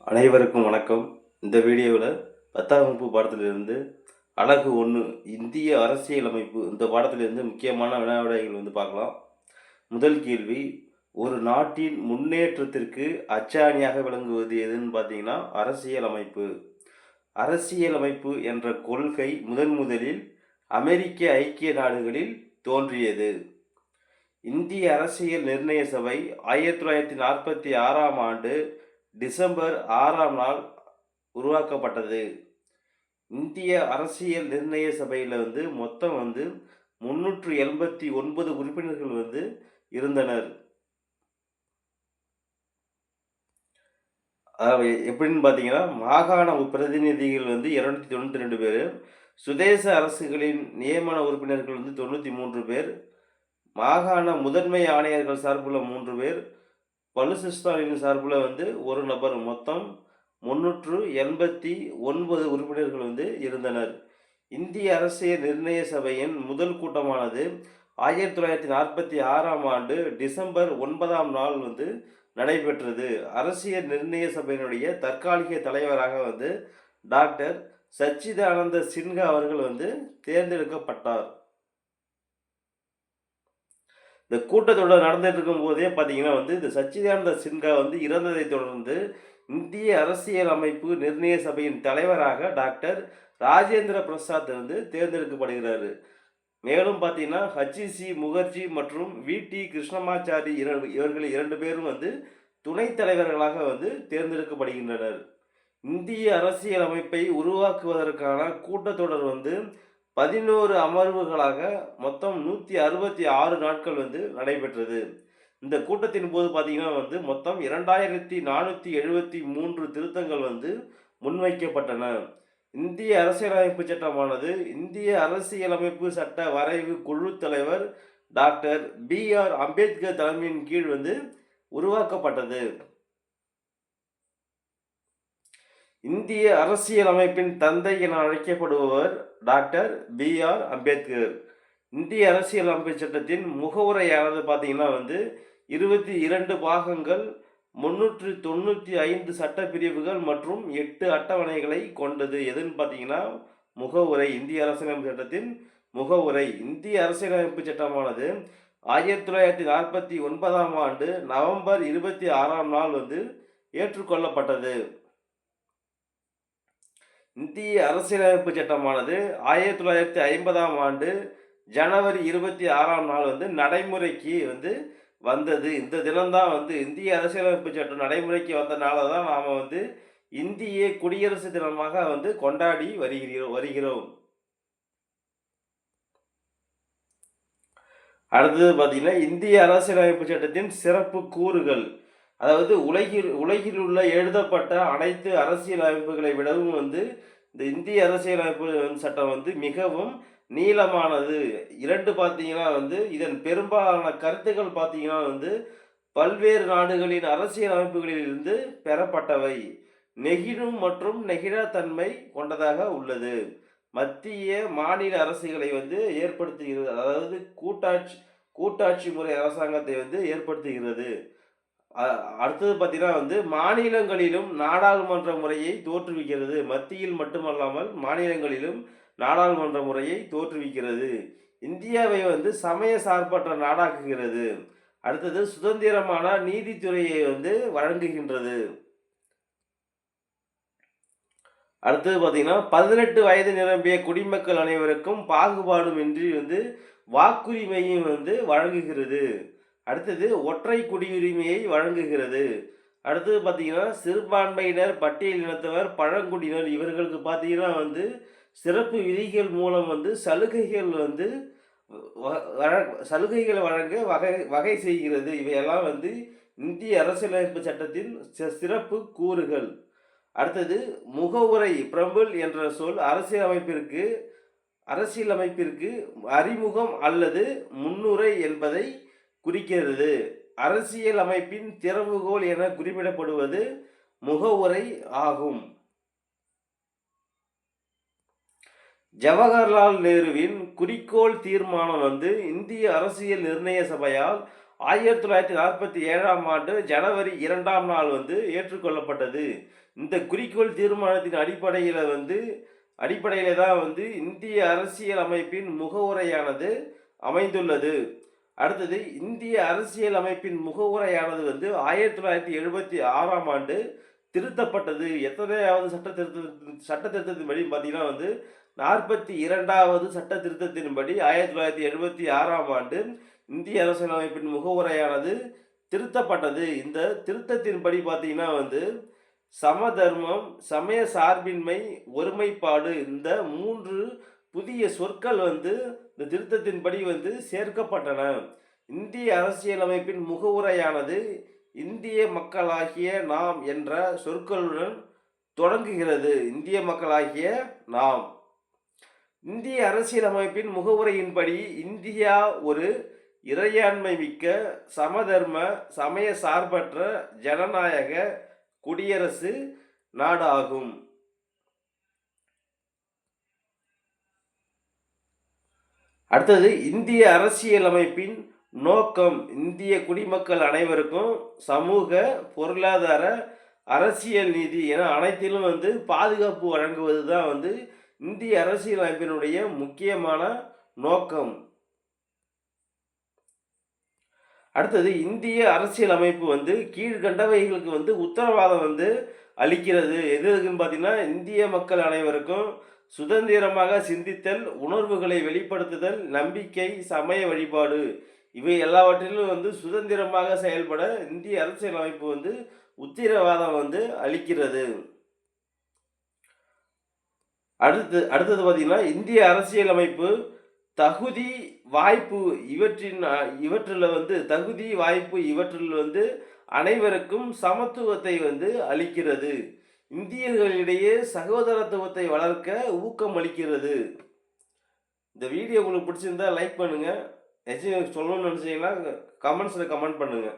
அனைவருக்கும் வணக்கம். இந்த வீடியோவில் 10ஆம் வகுப்பு பாடத்திலிருந்து அலகு 1 இந்திய அரசியலமைப்பு இந்த பாடத்திலிருந்து முக்கியமான வினாவிடைகள் பார்க்கலாம். முதல் கேள்வி, ஒரு நாட்டின் முன்னேற்றத்திற்கு அச்சாணியாக விளங்குவது எதுன்னு பார்த்தீங்கன்னா அரசியலமைப்பு. அரசியலமைப்பு என்ற கொள்கை முதலில் அமெரிக்க ஐக்கிய நாடுகளில் தோன்றியது. இந்திய அரசியல் நிர்ணய சபை 1946ஆம் ஆண்டு டிசம்பர் 6ஆம் நாள் உருவாக்கப்பட்டது. இந்திய அரசியல் நிர்ணய சபையில் மொத்தம் 389 உறுப்பினர்கள் இருந்தனர். எப்படின்னு பார்த்தீங்கன்னா, மாகாண பிரதிநிதிகள் 292 பேர், சுதேச அரசுகளின் நியமன உறுப்பினர்கள் 93 பேர், மாகாண முதன்மை ஆணையர்கள் சார்பில் 3 பேர், பலுசிஸ்தானின் சார்பில் ஒரு நபர், மொத்தம் 389 உறுப்பினர்கள் இருந்தனர். இந்திய அரசியல் நிர்ணய சபையின் முதல் கூட்டமானது 1946ஆம் ஆண்டு டிசம்பர் 9ஆம் நாள் நடைபெற்றது. அரசியல் நிர்ணய சபையினுடைய தற்காலிக தலைவராக டாக்டர் சச்சிதானந்த சின்ஹா அவர்கள் தேர்ந்தெடுக்கப்பட்டார். இந்த கூட்டத்தொடர் நடந்துட்டு இருக்கும் போதே பார்த்தீங்கன்னா இந்த சச்சிதானந்த சின்ஹா இறந்ததை தொடர்ந்து இந்திய அரசியல் அமைப்பு நிர்ணய சபையின் தலைவராக டாக்டர் ராஜேந்திர பிரசாத் தேர்ந்தெடுக்கப்படுகிறார். மேலும் பார்த்தீங்கன்னா ஹச்சி முகர்ஜி மற்றும் வி.டி. கிருஷ்ணமாச்சாரி இவர்கள் 2 பேரும் துணைத் தலைவர்களாக தேர்ந்தெடுக்கப்படுகின்றனர். இந்திய அரசியல் அமைப்பை உருவாக்குவதற்கான கூட்டத்தொடர் 11 அமர்வுகளாக மொத்தம் 166 நாட்கள் நடைபெற்றது. இந்த கூட்டத்தின் போது பார்த்தீங்கன்னா மொத்தம் 2473 திருத்தங்கள் முன்வைக்கப்பட்டன. இந்திய அரசியலமைப்பு சட்டமானது இந்திய அரசியலமைப்பு சட்ட வரைவு குழு தலைவர் டாக்டர் B.R. அம்பேத்கர் தலைமையின் கீழ் உருவாக்கப்பட்டது. இந்திய அரசியலமைப்பின் தந்தை என அழைக்கப்படுபவர் டாக்டர் B.R. அம்பேத்கர். இந்திய அரசியலமைப்பு சட்டத்தின் முகவுரையானது பார்த்தீங்கன்னா 22 பாகங்கள், 395 சட்ட பிரிவுகள் மற்றும் 8 அட்டவணைகளை கொண்டது. எதுன்னு பார்த்தீங்கன்னா முகவுரை. இந்திய அரசியலமைப்பு சட்டத்தின் முகவுரை. இந்திய அரசியலமைப்பு சட்டமானது 1949ஆம் ஆண்டு நவம்பர் 26ஆம் நாள் ஏற்றுக்கொள்ளப்பட்டது. இந்திய அரசியலமைப்பு சட்டமானது 1950ஆம் ஆண்டு ஜனவரி 26ஆம் நாள் நடைமுறைக்கு வந்தது. இந்த தினம்தான் இந்திய அரசியலமைப்பு சட்டம் நடைமுறைக்கு வந்தனால தான் நாம் இந்திய குடியரசு தினமாக கொண்டாடி வருகிறோம். அடுத்தது பார்த்தீங்கன்னா இந்திய அரசியலமைப்பு சட்டத்தின் சிறப்பு கூறுகள். அதாவது உலகில் உள்ள எழுதப்பட்ட அனைத்து அரசியல் அமைப்புகளை விடவும் இந்த இந்திய அரசியலமைப்பு சட்டம் மிகவும் நீளமானது. 2 பார்த்தீங்கன்னா இதன் பெரும்பாலான கருத்துக்கள் பார்த்தீங்கன்னா பல்வேறு நாடுகளின் அரசியல் அமைப்புகளிலிருந்து பெறப்பட்டவை. நெகிழும் மற்றும் நெகிழா தன்மை கொண்டதாக உள்ளது. மத்திய மாநில அரசுகளை ஏற்படுத்துகிறது. அதாவது கூட்டாட்சி முறை அரசாங்கத்தை ஏற்படுத்துகிறது. அடுத்தது பார்த்தீங்கன்னா மாநிலங்களிலும் நாடாளுமன்ற முறையை தோற்றுவிக்கிறது. மத்தியில் மட்டுமல்லாமல் மாநிலங்களிலும் நாடாளுமன்ற முறையை தோற்றுவிக்கிறது. இந்தியாவை சமய சார்பற்ற நாடாக்குகிறது. அடுத்தது சுதந்திரமான நீதித்துறையை வழங்குகின்றது. அடுத்தது பார்த்தீங்கன்னா 18 வயது நிரம்பிய குடிமக்கள் அனைவருக்கும் பாகுபாடுமின்றி வாக்குரிமையும் வழங்குகிறது. அடுத்தது ஒற்றை குடியுரிமையை வழங்குகிறது. அடுத்தது பார்த்தீங்கன்னா சிறுபான்மையினர், பட்டியல் இனத்தவர், பழங்குடியினர் இவர்களுக்கு பார்த்தீங்கன்னா சிறப்பு விதிகள் மூலம் சலுகைகள் சலுகைகள் வழங்க வகை செய்கிறது. இவையெல்லாம் இந்திய அரசியலமைப்பு சட்டத்தின் சிறப்பு கூறுகள். அடுத்தது முகவுரை. பிரம்பிள் என்ற சொல் அரசியலமைப்பிற்கு அறிமுகம் அல்லது முன்னுரை என்பதை குறிக்கிறது. அரசியல் அமைப்பின் திறவுகோல் என குறிப்பிடப்படுவது முகவுரை ஆகும். ஜவஹர்லால் நேருவின் குறிக்கோள் தீர்மானம் இந்திய அரசியல் நிர்ணய சபையால் 1947ஆம் ஆண்டு ஜனவரி 2ஆம் நாள் வந்து ஏற்றுக்கொள்ளப்பட்டது. இந்த குறிக்கோள் தீர்மானத்தின் அடிப்படையில தான் வந்து இந்திய அரசியல் அமைப்பின் முகவுரையானது அமைந்துள்ளது. அடுத்தது இந்திய அரசியல் அமைப்பின் முகவுரையானது வந்து 1976ஆம் ஆண்டு திருத்தப்பட்டது. எத்தனையாவது சட்ட திருத்தத்தின்படி பார்த்தீங்கன்னா வந்து 42வது சட்ட திருத்தத்தின்படி 1976ஆம் ஆண்டு இந்திய அரசியலமைப்பின் முகவுரையானது திருத்தப்பட்டது. இந்த திருத்தத்தின்படி பார்த்தீங்கன்னா வந்து சமதர்மம், சமய சார்பின்மை, ஒருமைப்பாடு இந்த 3 புதிய சொற்கள் வந்து இந்த திருத்தத்தின்படி வந்து சேர்க்கப்பட்டன. இந்திய அரசியலமைப்பின் முகவுரையானது இந்திய மக்களாகிய நாம் என்ற சொற்களுடன் தொடங்குகிறது. இந்திய மக்களாகிய நாம். இந்திய அரசியலமைப்பின் முகவுரையின்படி இந்தியா ஒரு இறையாண்மை மிக்க, சமதர்ம, சமய சார்பற்ற, ஜனநாயக குடியரசு நாடாகும். அடுத்தது இந்திய அரசியலமைப்பின் நோக்கம் இந்திய குடிமக்கள் அனைவருக்கும் சமூக, பொருளாதார, அரசியல் நீதி என அனைத்திலும் வந்து பாதுகாப்பு வழங்குவது தான் வந்து இந்திய அரசியலமைப்பினுடைய முக்கியமான நோக்கம். அடுத்தது இந்திய அரசியலமைப்பு வந்து கீழ்கண்டவைகளுக்கு வந்து உத்தரவாதம் வந்து அளிக்கிறது. எது எதுக்குன்னு பார்த்தீங்கன்னா, இந்திய மக்கள் அனைவருக்கும் சுதந்திரமாக சிந்தித்தல், உணர்வுகளை வெளிப்படுத்துதல், நம்பிக்கை, சமய வழிபாடு இவை எல்லாவற்றிலும் வந்து சுதந்திரமாக செயல்பட இந்திய அரசியலமைப்பு வந்து உத்தரவாதம் வந்து அளிக்கிறது. அடுத்தது பார்த்தீங்கன்னா, இந்திய அரசியலமைப்பு தகுதி, வாய்ப்பு இவற்றில் வந்து அனைவருக்கும் சமத்துவத்தை வந்து அளிக்கிறது. இந்தியர்களிடையே சகோதரத்துவத்தை வளர்க்க ஊக்கம் அளிக்கிறது. இந்த வீடியோ உங்களுக்கு பிடிச்சிருந்தா லைக் பண்ணுங்க. எதாச்சும் சொல்லணும்னு நினச்சீங்கன்னா கமெண்ட்ஸில் கமெண்ட் பண்ணுங்க.